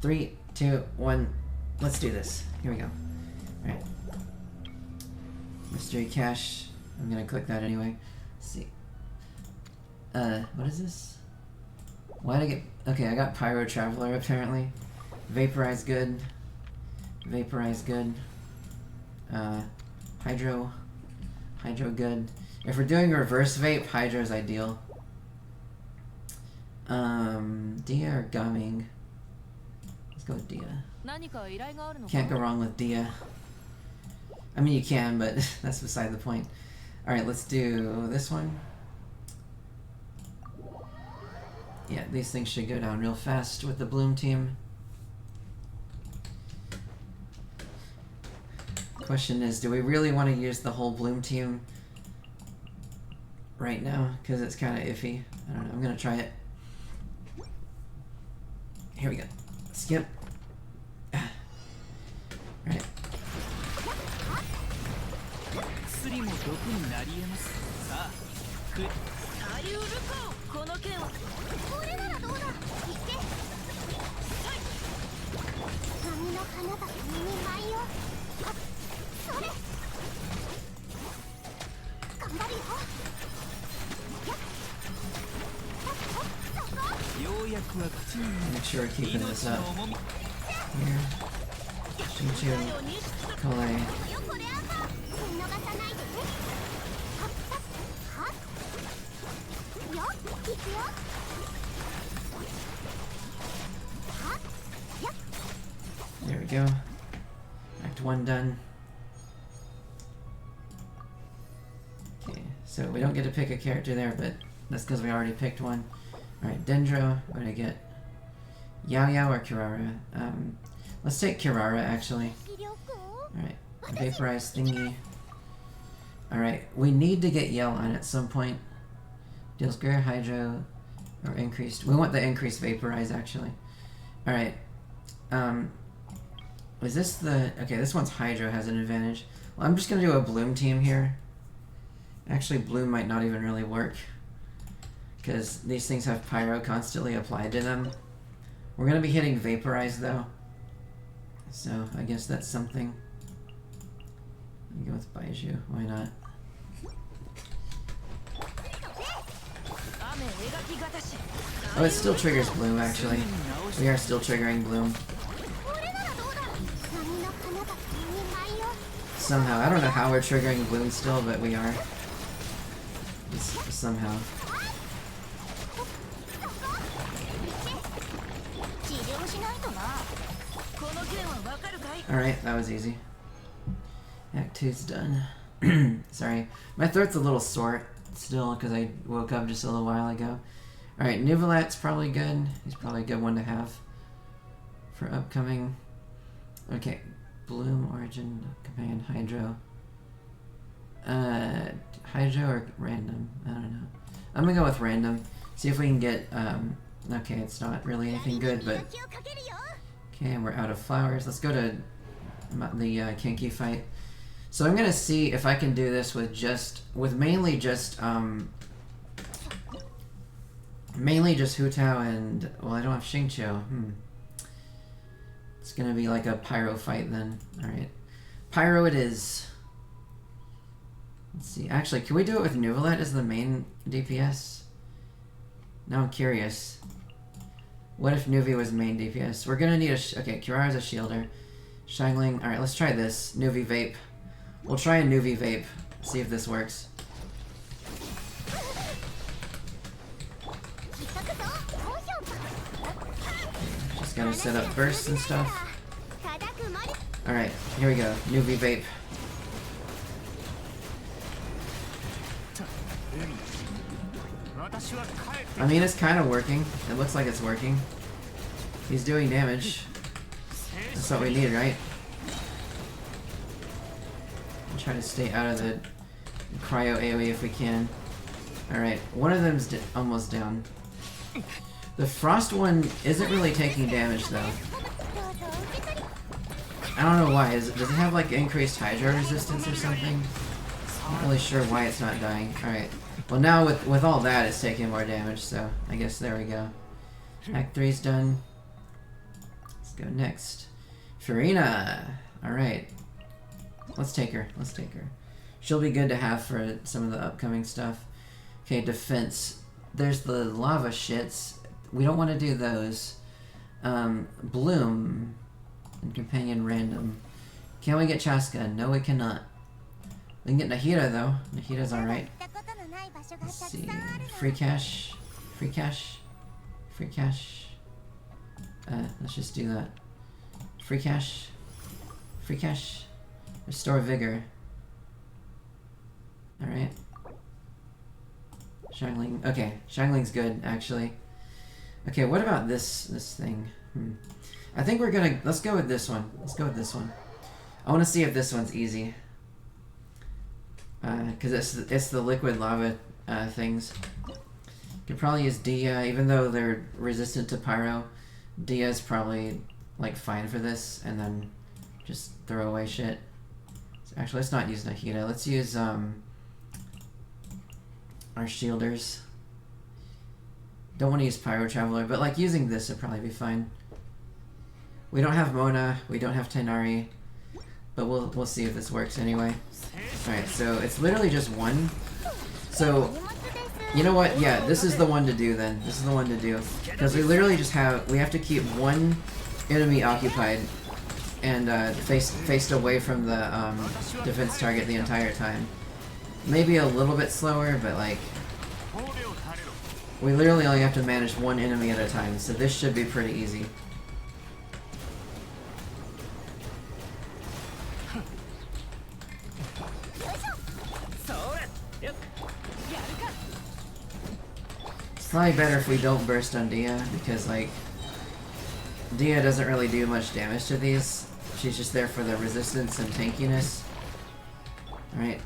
3, 2, 1. Let's do this. Here we go. Alright. Mystery cache. I'm gonna click that anyway. Let's see. What is this? Why'd I get... Okay, I got Pyro Traveler apparently. Vaporize good. Vaporize good. Hydro. Hydro good. If we're doing reverse vape, Hydro is ideal. Dia or Gumming? Let's go with Dia. Can't go wrong with Dia. I mean, you can, but that's beside the point. Alright, let's do this one. Yeah, these things should go down real fast with the Bloom team. Question is, do we really want to use the whole Bloom team right now? Because it's kind of iffy. I don't know. I'm going to try it. Here we go. Skip. Alright. Make sure we're keeping this up. Here. Shinchu. Kole. There we go. Act 1 done. Okay, so we don't get to pick a character there, but that's because we already picked one. Alright, Dendro, what do I get? Yao Yao or Kirara? Let's take Kirara, actually. Alright, Vaporize thingy. Alright, we need to get Yell on at some point. Deals greater Hydro, or increased. We want the increased Vaporize, actually. Alright, is this the... Okay, this one's Hydro, has an advantage. Well, I'm just gonna do a Bloom team here. Actually, Bloom might not even really work, because these things have Pyro constantly applied to them. We're going to be hitting Vaporize, though. So, I guess that's something. Let me go with Baiju. Why not? Oh, it still triggers Bloom, actually. We are still triggering Bloom. Somehow. I don't know how we're triggering Bloom still, but we are. Just somehow. Alright, that was easy. Act 2's done. Sorry. My throat's a little sore still because I woke up just a little while ago. Alright, Nuvolat's probably good. He's probably a good one to have for upcoming. Okay, Bloom, Origin, Companion, Hydro. Hydro or random? I don't know. I'm gonna go with random. See if we can get, okay, it's not really anything good, but... Okay, we're out of flowers. Let's go to the Kinky fight. So I'm gonna see if I can do this with mainly just Hu Tao and, well, I don't have Xingqiu. It's gonna be like a Pyro fight then. Alright. Pyro it is. Let's see. Actually, can we do it with Nuvolat as the main DPS? Now I'm curious. What if Nuvi was main DPS? We're gonna need a... Okay, Kirara's a shielder. Shangling... Alright, let's try this. Nuvi Vape. We'll try a Nuvi Vape. See if this works. Just gotta set up bursts and stuff. Alright, here we go. Nuvi Vape. I mean, it's kind of working. It looks like it's working. He's doing damage. That's what we need, right? I'll try to stay out of the cryo AoE if we can. Alright, one of them's almost down. The frost one isn't really taking damage, though. I don't know why. Does it have, like, increased Hydro resistance or something? I'm not really sure why it's not dying. Alright. Well, now with all that, it's taking more damage, so I guess there we go. Act 3's done. Let's go next. Furina! Alright. Let's take her. Let's take her. She'll be good to have for some of the upcoming stuff. Okay, defense. There's the lava shits. We don't want to do those. Bloom. And companion random. Can we get Chasca? No, we cannot. We can get Nahida though. Nahida's alright. Let's see. Free cash. Free cash. Free cash. Let's just do that. Free cash. Free cash. Restore vigor. Alright. Xiangling. Okay, Xiangling's good, actually. Okay, what about this thing? I think we're gonna... Let's go with this one. Let's go with this one. I want to see if this one's easy. Because it's the liquid lava things. Could probably use Dia, even though they're resistant to Pyro. Dia's probably, like, fine for this, and then just throw away shit. So actually, let's not use Nahida. Let's use, our shielders. Don't want to use Pyro Traveler, but, like, using this would probably be fine. We don't have Mona, we don't have Tainari, but we'll see if this works anyway. Alright, so it's literally just one. So, you know what? Yeah, this is the one to do then. This is the one to do. Because we literally just we have to keep one enemy occupied and faced away from the defense target the entire time. Maybe a little bit slower, but like... We literally only have to manage one enemy at a time, so this should be pretty easy. It's probably better if we don't burst on Dia, because like... Dia doesn't really do much damage to these. She's just there for the resistance and tankiness. Alright.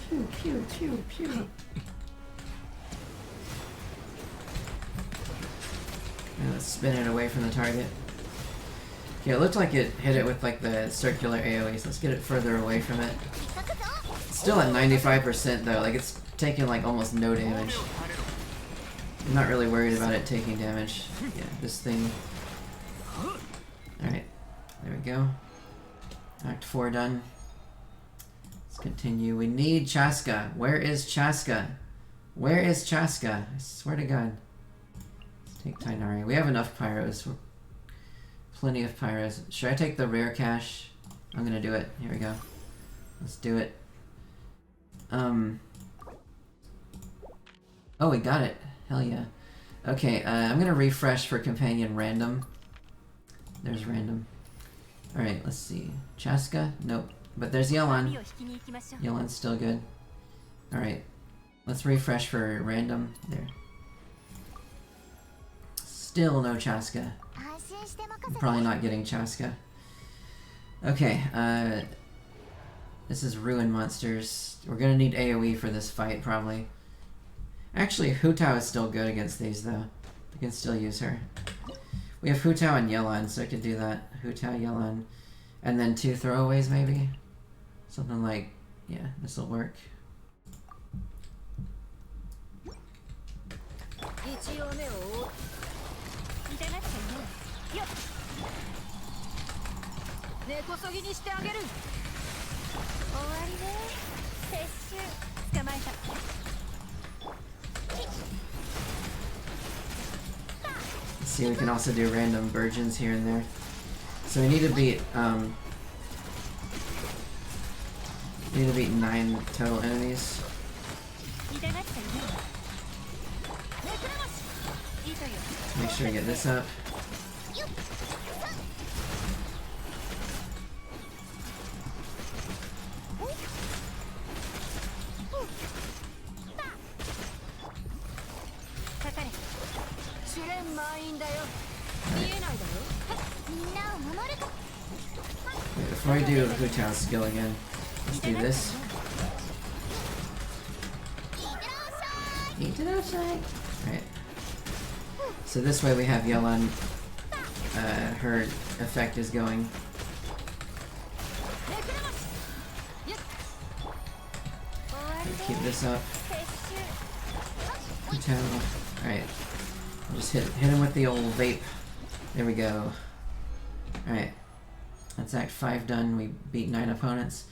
Pew, pew, pew, pew. Now let's spin it away from the target. Okay, it looked like it hit it with like the circular AoE, so let's get it further away from it. It's still at 95% though, like it's taking like almost no damage. I'm not really worried about it taking damage. Yeah, this thing. Alright, there we go. Act 4 done. Let's continue. We need Chasca. Where is Chasca? Where is Chasca? I swear to God. Let's take Tainari. We have enough Pyros. Plenty of Pyros. Should I take the rare cache? I'm gonna do it. Here we go. Let's do it. Oh, we got it. Hell yeah. Okay, I'm gonna refresh for companion random. There's random. Alright, let's see. Chasca? Nope. But there's Yelan. Yelan's still good. Alright. Let's refresh for random. There. Still no Chasca. I'm probably not getting Chasca. Okay, this is Ruin Monsters. We're gonna need AoE for this fight, probably. Actually, Hu Tao is still good against these, though. We can still use her. We have Hu Tao and Yelan, so I could do that. Hu Tao, Yelan. And then 2 throwaways, maybe? Something like... Yeah, this'll work. Let's see, we can also do random virgins here and there. So we need to beat 9 total enemies. Make sure to get this up. Wait, before I do Hu Tao's skill again, let's do this. Eat it outside. Alright. So this way we have Yelan. Her effect is going. Keep this up. Alright. Just hit him with the old vape. There we go. Alright. That's Act 5 done. We beat 9 opponents.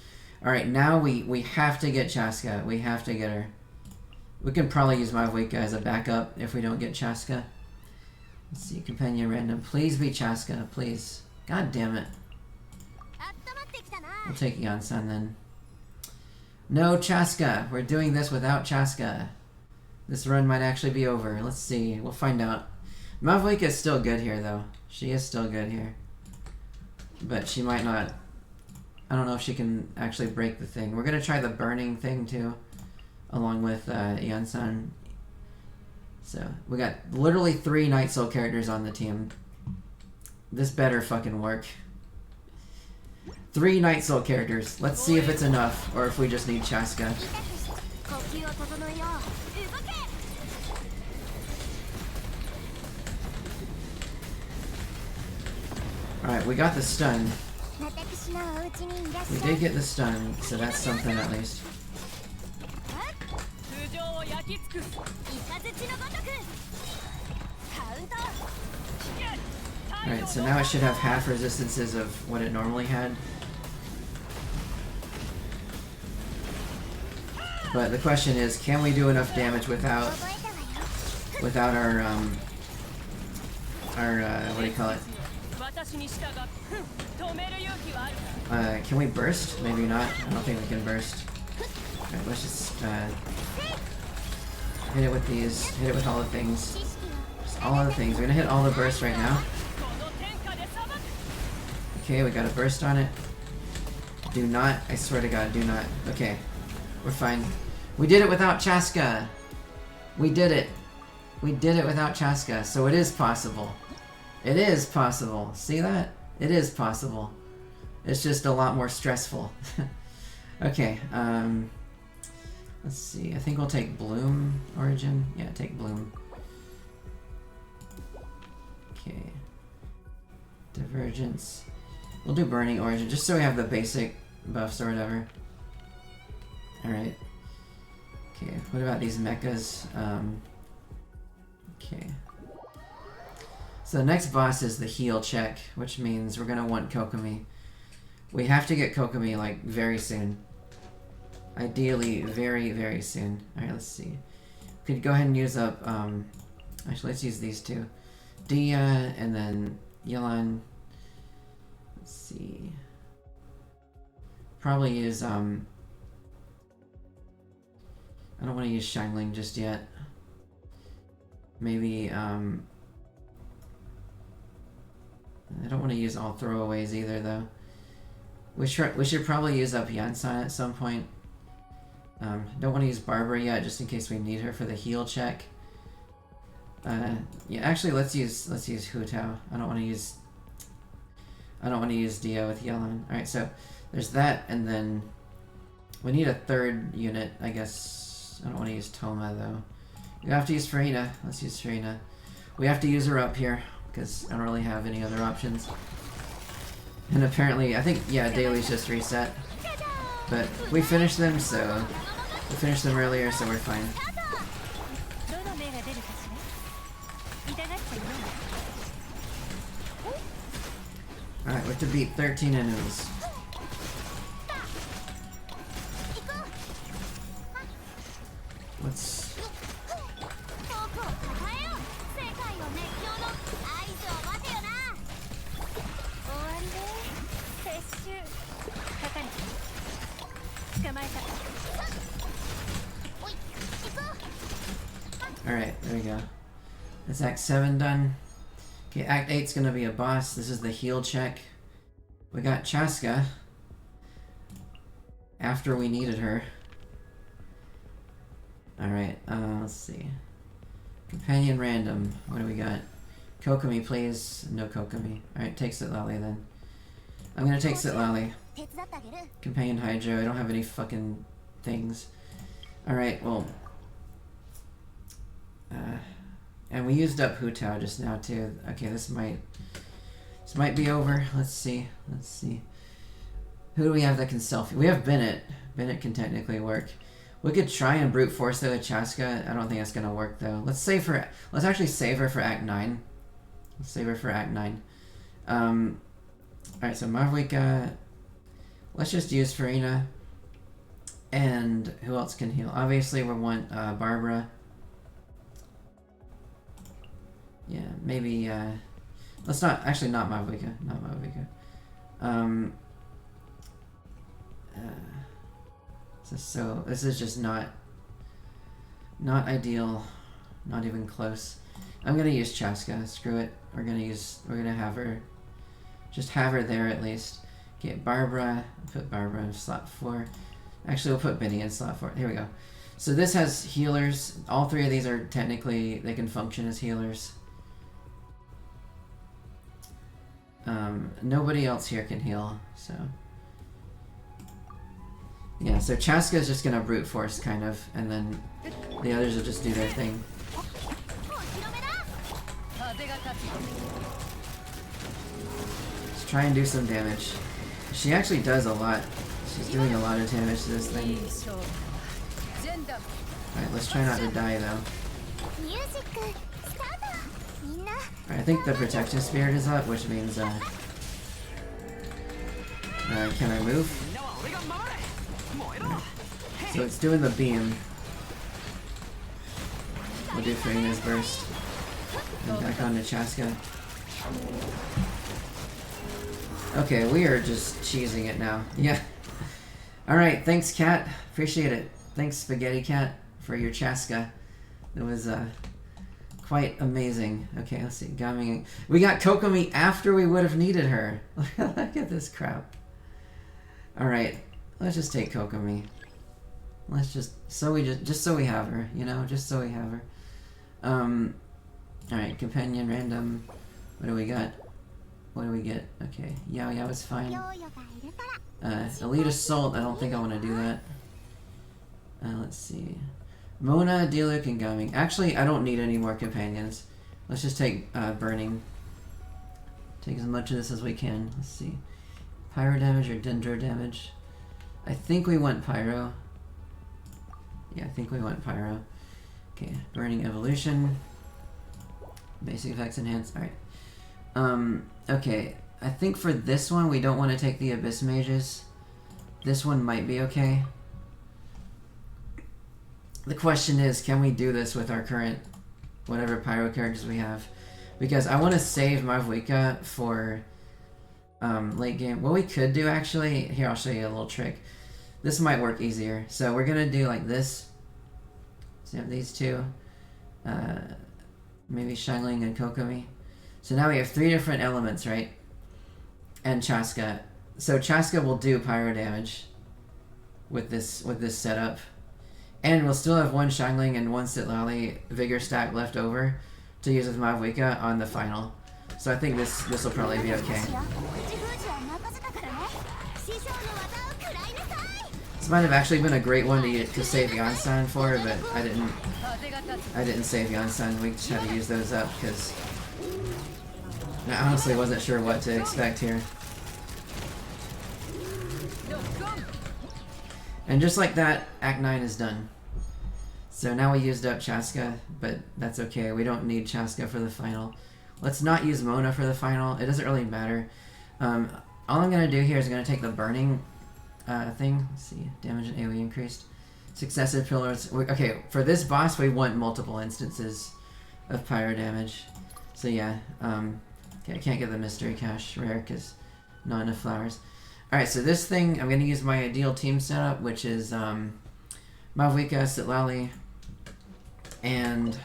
Alright, now we have to get Chasca. We have to get her. We can probably use Mavuika as a backup if we don't get Chasca. Let's see, companion random. Please be Chasca, please. God damn it. We'll take Yansan then. No Chasca! We're doing this without Chasca. This run might actually be over. Let's see. We'll find out. Mavuika is still good here, though. She is still good here. But she might not... I don't know if she can actually break the thing. We're going to try the burning thing, too. Along with Yansan. So, we got literally 3 Night Soul characters on the team. This better fucking work. 3 Night Soul characters. Let's see if it's enough, or if we just need Chasca. Alright, we got the stun. We did get the stun, so that's something at least. Alright, so now it should have half resistances of what it normally had. But the question is, can we do enough damage without our what do you call it? Can we burst? Maybe not. I don't think we can burst. Alright, let's just hit it with these. Hit it with all the things. Just all of the things. We're gonna hit all the bursts right now. Okay, we got a burst on it. Do not. I swear to God, do not. Okay, we're fine. We did it without Chasca. We did it. We did it without Chasca, so it is possible. It is possible. See that? It is possible. It's just a lot more stressful. Okay, let's see. I think we'll take Bloom Origin. Yeah, take Bloom. Okay. Divergence. We'll do Burning Origin, just so we have the basic buffs or whatever. Alright. Okay, what about these mechas? Okay. So the next boss is the heal check, which means we're gonna want Kokomi. We have to get Kokomi, like, very soon. Ideally, very, very soon. Alright, let's see. We could go ahead and use up, actually, let's use these two. Dia, and then Yelan. Let's see. Probably use, I don't want to use Xiangling just yet. Maybe, I don't want to use all throwaways either, though. We should probably use up Yansan at some point. Don't want to use Barbara yet, just in case we need her for the heal check. Yeah, actually, let's use Hu Tao. I don't want to use Dia with Yelan. All right, so there's that, and then we need a third unit, I guess. I don't want to use Toma though. We have to use Furina. Let's use Furina. We have to use her up here because I don't really have any other options. And apparently, I think, yeah, Daily's just reset. But we finished them, so... We finished them earlier, so we're fine. Alright, we're to beat 13 enemies. Let's... Alright, there we go. That's Act 7 done. Okay, Act 8's gonna be a boss. This is the heal check. We got Chasca. After we needed her. Alright, let's see. Companion random. What do we got? Kokomi, please. No Kokomi. Alright, take Sitlali then. I'm gonna take Sitlali. Companion Hydro. I don't have any fucking things. Alright, well... And we used up Hu Tao just now too. Okay, this might be over. Let's see. Who do we have that can selfie? We have Bennett. Bennett can technically work. We could try and brute force though with Chasca. I don't think that's gonna work though. Let's actually save her for Act 9. Let's save her for Act 9. Alright, so Mavuika. Let's just use Furina. And who else can heal? Obviously we want Barbara. Yeah, maybe let's not Mavuika. Not Mavuika. This is just not ideal, not even close. I'm gonna use Chasca. Screw it. We're gonna have her. Just have her there at least. Get Barbara. Put Barbara in slot 4. Actually, we'll put Benny in slot 4. Here we go. So this has healers. All 3 of these are technically, they can function as healers. Nobody else here can heal, so. Yeah, so Chasca is just gonna brute force, kind of, and then the others will just do their thing. Let's try and do some damage. She actually does a lot. She's doing a lot of damage to this thing. Alright, let's try not to die, though. Alright, I think the Protection Spirit is up, which means, can I move? So it's doing the beam. We'll do Furina's burst. And back on to Chasca. Okay, we are just cheesing it now. Yeah. Alright, thanks Catt. Appreciate it. Thanks Spaghetti Cat for your Chasca. It was quite amazing. Okay, let's see. Gaming. We got Kokomi after we would have needed her. Look at this crap. Alright, let's just take Kokomi. Let's just so we have her, you know, just so we have her. Alright, companion random. What do we got? What do we get? Okay, Yao Yao is fine. Elite Assault, I don't think I want to do that. Let's see. Mona, Diluc, and Gaming. Actually, I don't need any more companions. Let's just take Burning. Take as much of this as we can. Let's see. Pyro damage or Dendro damage? I think we want Pyro. Yeah, I think we want Pyro. Okay, Burning Evolution. Basic effects enhanced. Alright. Okay. I think for this one, we don't want to take the Abyss Mages. This one might be okay. The question is, can we do this with our current whatever Pyro characters we have? Because I want to save Mavuika for late game. What we could do actually, here I'll show you a little trick. This might work easier. So we're going to do like this. So we have these two. Maybe Xiangling and Kokomi. So now we have 3 different elements, right? And Chasca. So Chasca will do pyro damage with this setup. And we'll still have 1 Xiangling and 1 Sitlali Vigor stack left over to use with Mavuika on the final. So I think this will probably be okay. This might have actually been a great one to save Yonsan for, but I didn't save Yonsan. We just had to use those up because I honestly wasn't sure what to expect here. And just like that, Act 9 is done. So now we used up Chasca, but that's okay. We don't need Chasca for the final. Let's not use Mona for the final. It doesn't really matter. All I'm going to do here is going to take the Burning thing. Let's see. Damage and AoE increased. Successive pillars. Okay, for this boss, we want multiple instances of pyro damage. So yeah. Okay, I can't get the Mystery Cache rare because not enough flowers. Alright, so this thing, I'm going to use my ideal team setup, which is Mavuika, Sitlali, and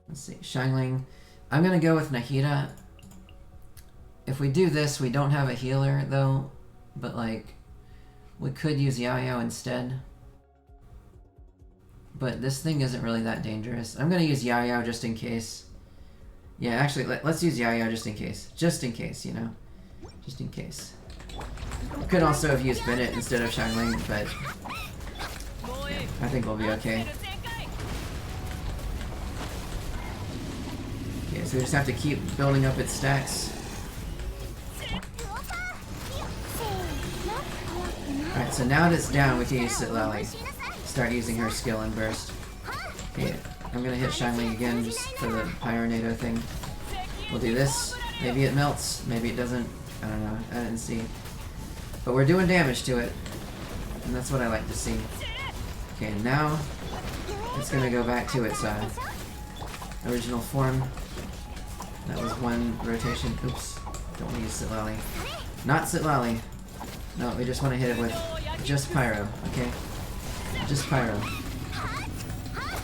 let's see, Xiangling. I'm going to go with Nahida. If we do this, we don't have a healer, though, but, like, we could use Yao Yao instead. But this thing isn't really that dangerous. I'm going to use Yao Yao just in case. Yeah, actually, let's use Yao Yao just in case. Just in case, you know? Just in case. I could also have used Bennett instead of Xiangling, but yeah, I think we'll be okay. so we just have to keep building up its stacks. Alright, so now that it's down, we can use Sitlali. Start using her skill and burst. Okay, I'm gonna hit Shinling again just for the Pyronado thing. We'll do this. Maybe it melts, maybe it doesn't. I don't know, I didn't see. But we're doing damage to it. And that's what I like to see. Okay, now it's gonna go back to its original form. That was one rotation. Oops. Don't want to use Sitlali. Not Sitlali. No, we just want to hit it with just Pyro, okay? Just Pyro.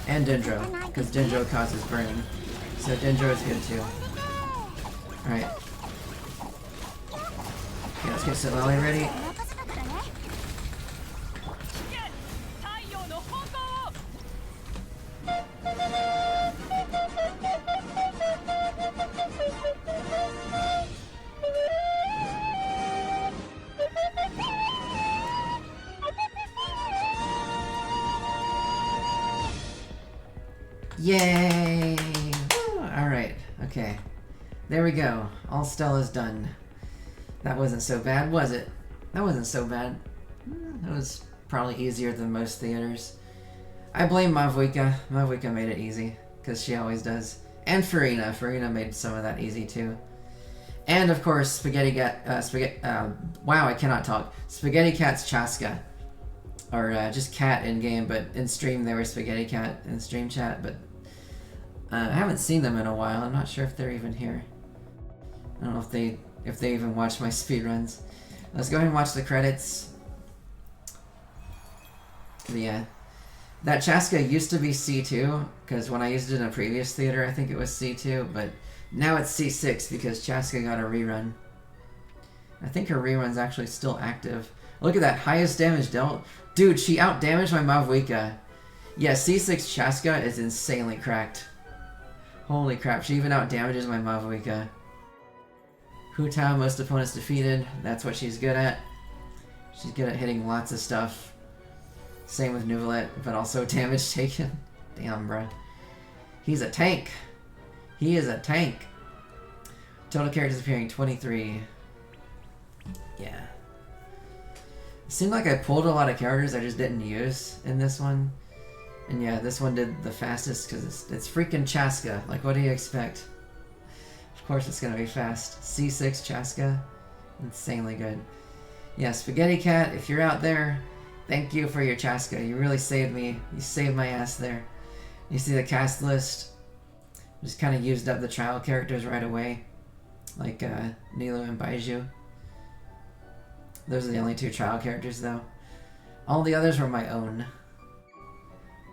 And Dendro, because Dendro causes burning. So Dendro is good too. Alright. Okay, let's get Sitlali ready. Yay! Alright, okay. There we go. All Stellas done. That wasn't so bad, was it? That wasn't so bad. That was probably easier than most theaters. I blame Mavuika. Mavuika made it easy, because she always does. And Furina. Furina made some of that easy too. And of course, wow, I cannot talk. Spaghetti Catt's Chasca. Or just Catt in game, but in stream they were Spaghetti Catt in stream chat, but I haven't seen them in a while. I'm not sure if they're even here. I don't know if they even watch my speedruns. Let's go ahead and watch the credits. But yeah. That Chasca used to be C2, because when I used it in a previous theater I think it was C2, but now it's C6 because Chasca got a rerun. I think her rerun's actually still active. Look at that, highest damage dealt. Dude, she out-damaged my Mavuika. Yeah, C6 Chasca is insanely cracked. Holy crap, she even out-damages my Mavuika. Hu Tao, most opponents defeated. That's what she's good at. She's good at hitting lots of stuff. Same with Nuvalet, but also damage taken. Damn, bruh. He's a tank. He is a tank. Total characters appearing 23. Yeah. It seemed like I pulled a lot of characters I just didn't use in this one. And yeah, this one did the fastest because it's freaking Chasca. Like, what do you expect? Of course it's gonna be fast. C6 Chasca. Insanely good. Yeah, Spaghetti Catt, if you're out there, thank you for your Chasca. You really saved me. You saved my ass there. You see the cast list? Just kind of used up the trial characters right away. Like Nilo and Baiju. Those are the only two trial characters though. All the others were my own.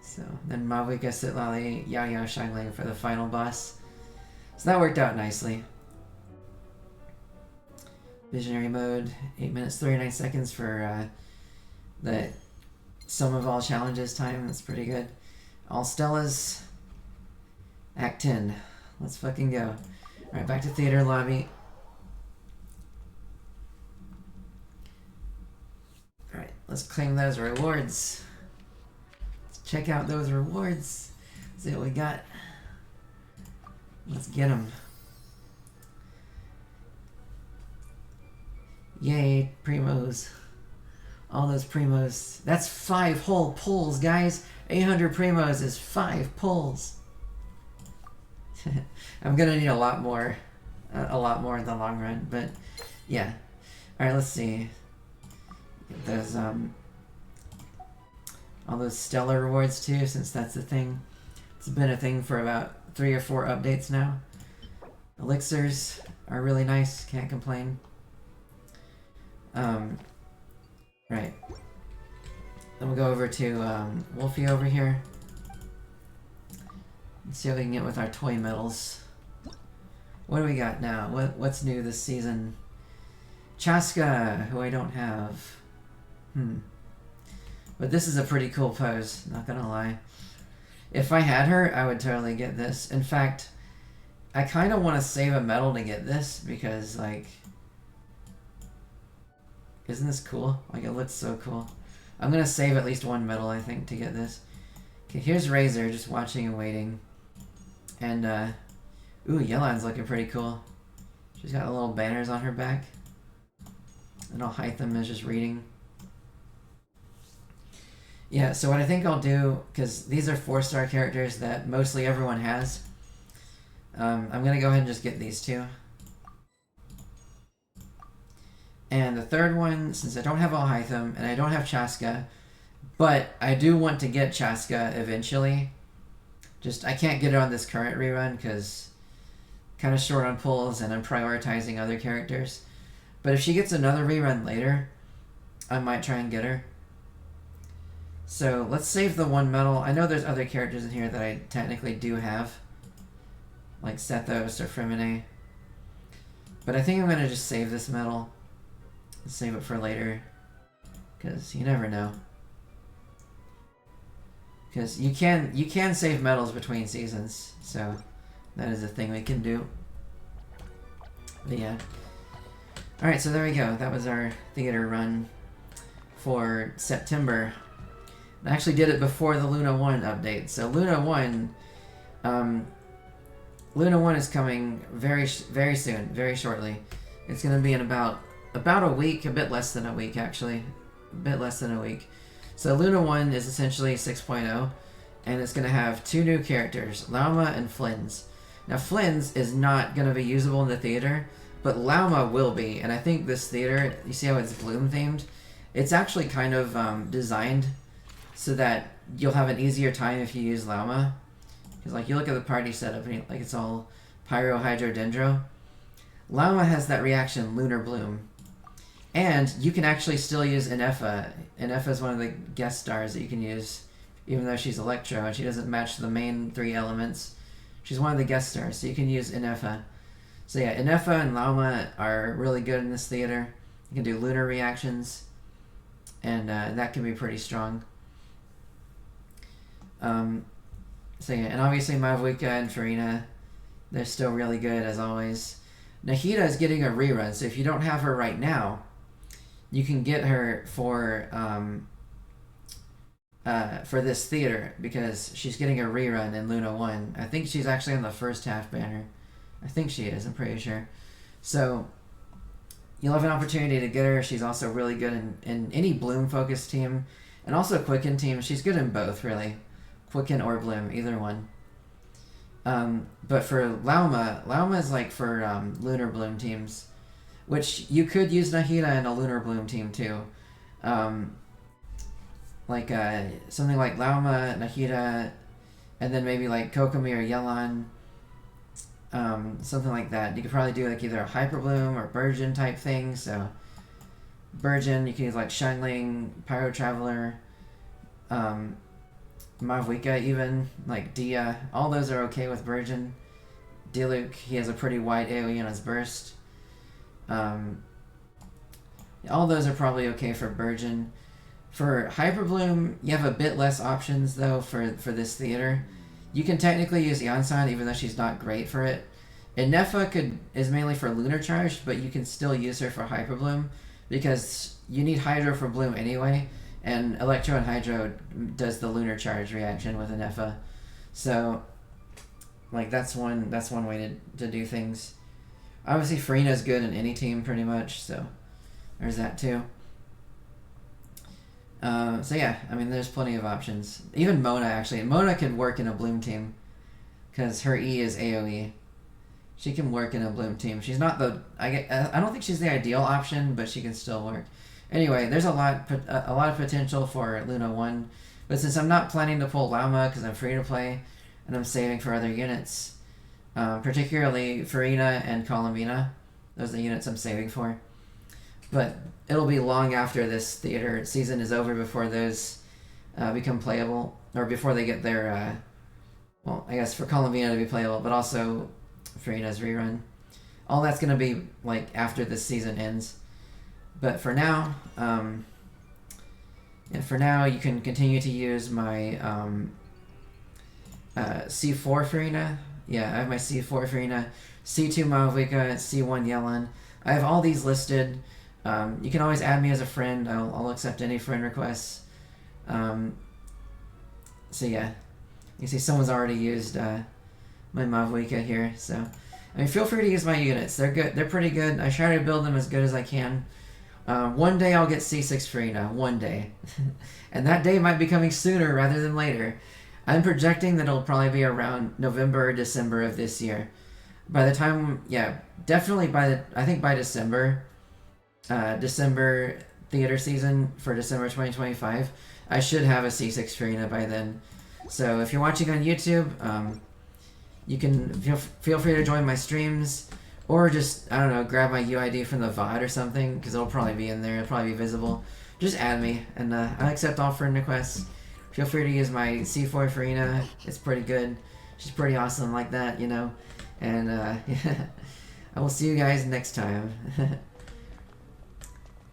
So then Mavuika, Sitlali, Yao Yao, Xiangling for the final boss. So that worked out nicely. Visionary mode, 8 minutes 39 seconds for the sum of all challenges time. That's pretty good. All Stellas. Act 10. Let's fucking go. Alright, back to theater lobby. Alright, let's claim those rewards. Let's check out those rewards. See what we got. Let's get them. Yay, primos. All those primos. That's 5 whole pulls, guys. 800 primos is 5 pulls. I'm gonna need a lot more in the long run, but yeah. All right, let's see. Get those all those stellar rewards too, since that's the thing. It's been a thing for about 3 or 4 updates now. Elixirs are really nice. Can't complain. Right. Then we'll go over to Wolfie over here. Let's see what we can get with our toy medals. What do we got now? What's new this season? Chasca, who I don't have. But this is a pretty cool pose, not gonna lie. If I had her, I would totally get this. In fact, I kind of want to save a medal to get this because, like, isn't this cool? Like, it looks so cool. I'm gonna save at least 1 medal, I think, to get this. Okay, here's Razor, just watching and waiting. And, Ooh, Yelan's looking pretty cool. She's got little banners on her back. And I'll hide them as just reading. Yeah, so what I think I'll do, because these are 4-star characters that mostly everyone has, I'm going to go ahead and just get these two. And the third one, since I don't have Alhaitham and I don't have Chasca, but I do want to get Chasca eventually. Just, I can't get it on this current rerun because kind of short on pulls and I'm prioritizing other characters. But if she gets another rerun later, I might try and get her. So let's save the 1 medal. I know there's other characters in here that I technically do have, like Sethos or Frimine. But I think I'm going to just save this medal. Save it for later, because you never know. Because you can save medals between seasons, so that is a thing we can do. But yeah. Alright, so there we go. That was our theater run for September. I actually did it before the Luna 1 update. So Luna 1 is coming very soon, very shortly. It's going to be in about a week, a bit less than a week actually. A bit less than a week. So Luna 1 is essentially 6.0, and it's going to have 2 new characters, Lauma and Flins. Now Flins is not going to be usable in the theater, but Lauma will be, and I think this theater, you see how it's Bloom themed? It's actually kind of designed so that you'll have an easier time if you use Lauma. Because like you look at the party setup, and like it's all Pyro, Hydro, Dendro. Lauma has that reaction, Lunar Bloom. And you can actually still use Inefa. Inefa is one of the guest stars that you can use, even though she's Electro and she doesn't match the main 3 elements. She's one of the guest stars, so you can use Inefa. So yeah, Inefa and Lauma are really good in this theater. You can do lunar reactions, and that can be pretty strong. So yeah, and obviously Mavuika and Furina, they're still really good as always. Nahida is getting a rerun, so if you don't have her right now, you can get her for this theater, because she's getting a rerun in Luna 1. I think she's actually on the first half banner. I think she is, I'm pretty sure. So you'll have an opportunity to get her. She's also really good in any Bloom focused team, and also Quicken team. She's good in both, really. Quicken or Bloom, either one. But for Lauma is like for Lunar Bloom teams, which you could use Nahida in a Lunar Bloom team too. Something like Lauma, Nahida, and then maybe like Kokomi or Yelan, something like that. You could probably do like either a Hyper Bloom or Burgeon type thing. So Burgeon, you can use like Shineling, Pyro Traveler, Mavuika even, like Dia. All those are okay with Burgeon. Diluc, he has a pretty wide AoE on his burst. All those are probably okay for Burgeon. For Hyper Bloom, you have a bit less options though for this theater. You can technically use Yansan even though she's not great for it. Inefa is mainly for Lunar Charge, but you can still use her for Hyper Bloom because you need Hydro for Bloom anyway, and Electro and Hydro does the Lunar Charge reaction with Inefa. So like that's one way to do things. Obviously Furina's good in any team pretty much, so there's that too. So yeah, I mean there's plenty of options. Even Mona actually. Mona can work in a Bloom team because her E is AoE. She can work in a Bloom team. She's not the I don't think she's the ideal option, but she can still work. Anyway, there's a lot of potential for Luna 1, but since I'm not planning to pull Lauma because I'm free to play and I'm saving for other units, particularly Furina and Columbina, those are the units I'm saving for. But it'll be long after this theater season is over before those become playable, or before they get their, well, I guess for Columbina to be playable, but also Furina's rerun. All that's going to be like after this season ends. But for now, you can continue to use my C4 Furina. Yeah, I have my C4 Furina, C2 Mavuika, C1 Yelan. I have all these listed. You can always add me as a friend. I'll accept any friend requests. So yeah, you see someone's already used my Mavuika here. So, I mean, feel free to use my units. They're good. They're pretty good. I try to build them as good as I can. One day I'll get C6 Furina. One day. And that day might be coming sooner rather than later. I'm projecting that it'll probably be around November or December of this year. By the time, yeah, definitely I think by December, December theater season for December 2025, I should have a C6 Furina by then. So if you're watching on YouTube, you can feel free to join my streams, or just, I don't know, grab my UID from the VOD or something, because it'll probably be in there, it'll probably be visible. Just add me, and I accept all friend requests. Feel free to use my C4 Furina, it's pretty good. She's pretty awesome like that, you know. And, yeah, I will see you guys next time.